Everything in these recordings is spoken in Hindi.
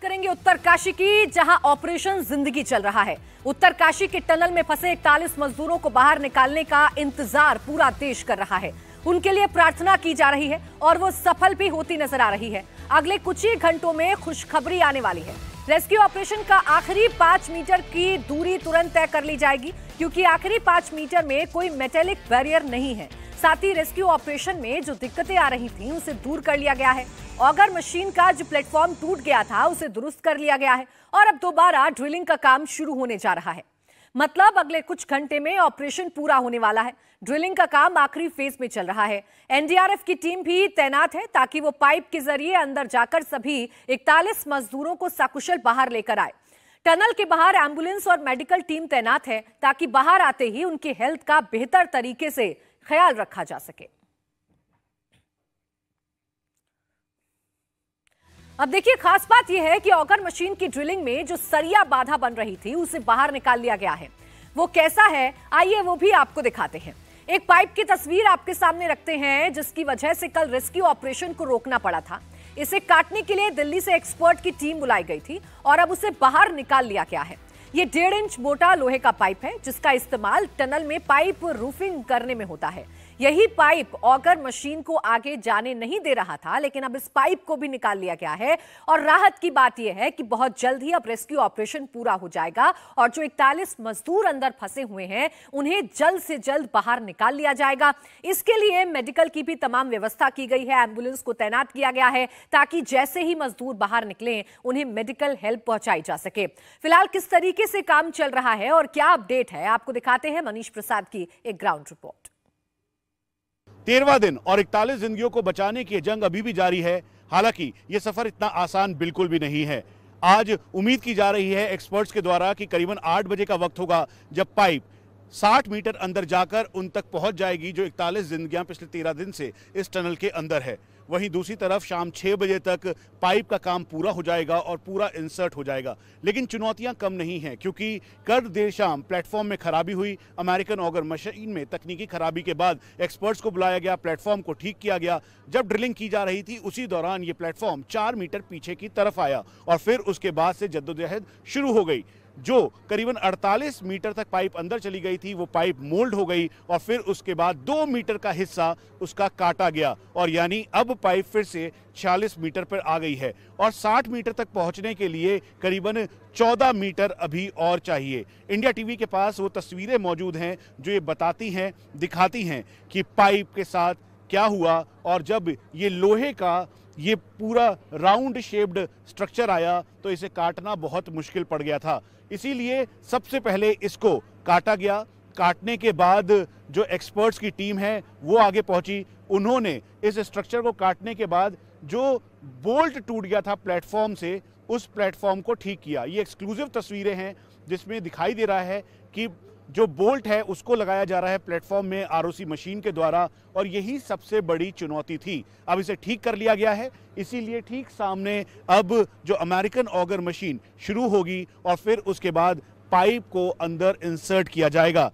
करेंगे उत्तरकाशी की, जहां ऑपरेशन जिंदगी चल रहा है। उत्तरकाशी के टनल में फंसे 41 मजदूरों को बाहर निकालने का इंतजार पूरा देश कर रहा है। उनके लिए प्रार्थना की जा रही है और वो सफल भी होती नजर आ रही है। अगले कुछ ही घंटों में खुशखबरी आने वाली है। रेस्क्यू ऑपरेशन का आखिरी 5 मीटर की दूरी तुरंत तय कर ली जाएगी, क्योंकि आखिरी 5 मीटर में कोई मेटेलिक बैरियर नहीं है। साथ ही रेस्क्यू ऑपरेशन में जो दिक्कतें आ रही थीं उसे दूर कर लिया गया है। ऑगर मशीन का जो प्लेटफॉर्म टूट गया था उसे दुरुस्त कर लिया गया है और अब दोबारा ड्रिलिंग का काम शुरू होने जा रहा है। मतलब अगले कुछ घंटे में ऑपरेशन पूरा होने वाला है। ड्रिलिंग का काम आखिरी फेज में चल रहा है। एनडीआरएफ की टीम भी तैनात है ताकि वो पाइप के जरिए अंदर जाकर सभी 41 मजदूरों को सकुशल बाहर लेकर आए। टनल के बाहर एम्बुलेंस और मेडिकल टीम तैनात है ताकि बाहर आते ही उनकी हेल्थ का बेहतर तरीके से ख्याल रखा जा सके। अब देखिए, खास बात यह है कि ऑगर मशीन की ड्रिलिंग में जो सरिया बाधा बन रही थी उसे बाहर निकाल लिया गया है। वो कैसा है, आइए वो भी आपको दिखाते हैं। एक पाइप की तस्वीर आपके सामने रखते हैं, जिसकी वजह से कल रेस्क्यू ऑपरेशन को रोकना पड़ा था। इसे काटने के लिए दिल्ली से एक्सपर्ट की टीम बुलाई गई थी और अब उसे बाहर निकाल लिया गया है। ये 1.5 इंच मोटा लोहे का पाइप है, जिसका इस्तेमाल टनल में पाइप रूफिंग करने में होता है। यही पाइप ऑगर मशीन को आगे जाने नहीं दे रहा था, लेकिन अब इस पाइप को भी निकाल लिया गया है। और राहत की बात यह है कि बहुत जल्द ही अब रेस्क्यू ऑपरेशन पूरा हो जाएगा और जो 41 मजदूर अंदर फंसे हुए हैं उन्हें जल्द से जल्द बाहर निकाल लिया जाएगा। इसके लिए मेडिकल की भी तमाम व्यवस्था की गई है। एम्बुलेंस को तैनात किया गया है ताकि जैसे ही मजदूर बाहर निकलें उन्हें मेडिकल हेल्प पहुंचाई जा सके। फिलहाल किस तरीके से काम चल रहा है और क्या अपडेट है, आपको दिखाते हैं मनीष प्रसाद की एक ग्राउंड रिपोर्ट। 13वां दिन और 41 जिंदगियों को बचाने की जंग अभी भी जारी है। हालांकि ये सफर इतना आसान बिल्कुल भी नहीं है। आज उम्मीद की जा रही है एक्सपर्ट्स के द्वारा कि करीबन 8 बजे का वक्त होगा जब पाइप 60 मीटर अंदर जाकर उन तक पहुंच जाएगी, जो 41 जिंदगियां पिछले 13 दिन से इस टनल के अंदर है। वहीं दूसरी तरफ शाम 6 बजे तक पाइप का काम पूरा हो जाएगा और पूरा इंसर्ट हो जाएगा। लेकिन चुनौतियां कम नहीं हैं, क्योंकि कल देर शाम प्लेटफॉर्म में खराबी हुई। अमेरिकन ऑगर मशीन में तकनीकी खराबी के बाद एक्सपर्ट्स को बुलाया गया, प्लेटफॉर्म को ठीक किया गया। जब ड्रिलिंग की जा रही थी उसी दौरान ये प्लेटफॉर्म 4 मीटर पीछे की तरफ आया और फिर उसके बाद से जद्दोजहद शुरू हो गई। जो करीबन 48 मीटर तक पाइप अंदर चली गई थी वो पाइप मोल्ड हो गई और फिर उसके बाद 2 मीटर का हिस्सा उसका काटा गया और यानी अब पाइप फिर से 46 मीटर पर आ गई है और 60 मीटर तक पहुंचने के लिए करीबन 14 मीटर अभी और चाहिए। इंडिया टीवी के पास वो तस्वीरें मौजूद हैं जो ये बताती हैं, दिखाती हैं कि पाइप के साथ क्या हुआ। और जब ये लोहे का ये पूरा राउंड शेप्ड स्ट्रक्चर आया तो इसे काटना बहुत मुश्किल पड़ गया था। इसीलिए सबसे पहले इसको काटा गया। काटने के बाद जो एक्सपर्ट्स की टीम है वो आगे पहुंची। उन्होंने इस स्ट्रक्चर को काटने के बाद जो बोल्ट टूट गया था प्लेटफॉर्म से, उस प्लेटफॉर्म को ठीक किया। ये एक्सक्लूसिव तस्वीरें हैं जिसमें दिखाई दे रहा है कि जो बोल्ट है उसको लगाया जा रहा है प्लेटफॉर्म में आरओसी मशीन के द्वारा और यही सबसे बड़ी चुनौती थी। अब इसे ठीक कर लिया गया है, इसीलिए ठीक सामने अब जो अमेरिकन ऑगर मशीन शुरू होगी और फिर उसके बाद पाइप को अंदर इंसर्ट किया जाएगा।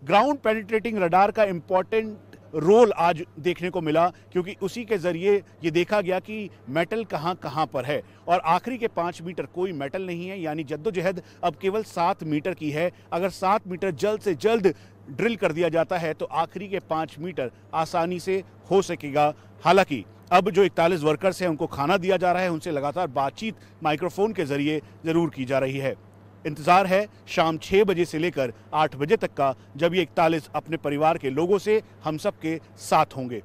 ग्राउंड पेनिट्रेटिंग रडार का इंपॉर्टेंट रोल आज देखने को मिला, क्योंकि उसी के जरिए ये देखा गया कि मेटल कहां कहां पर है और आखिरी के 5 मीटर कोई मेटल नहीं है, यानी जद्दोजहद अब केवल 7 मीटर की है। अगर 7 मीटर जल्द से जल्द ड्रिल कर दिया जाता है तो आखिरी के 5 मीटर आसानी से हो सकेगा। हालांकि अब जो 41 वर्कर्स हैं उनको खाना दिया जा रहा है, उनसे लगातार बातचीत माइक्रोफोन के जरिए जरूर की जा रही है। इंतजार है शाम 6 बजे से लेकर 8 बजे तक का, जब ये 41 अपने परिवार के लोगों से हम सब के साथ होंगे।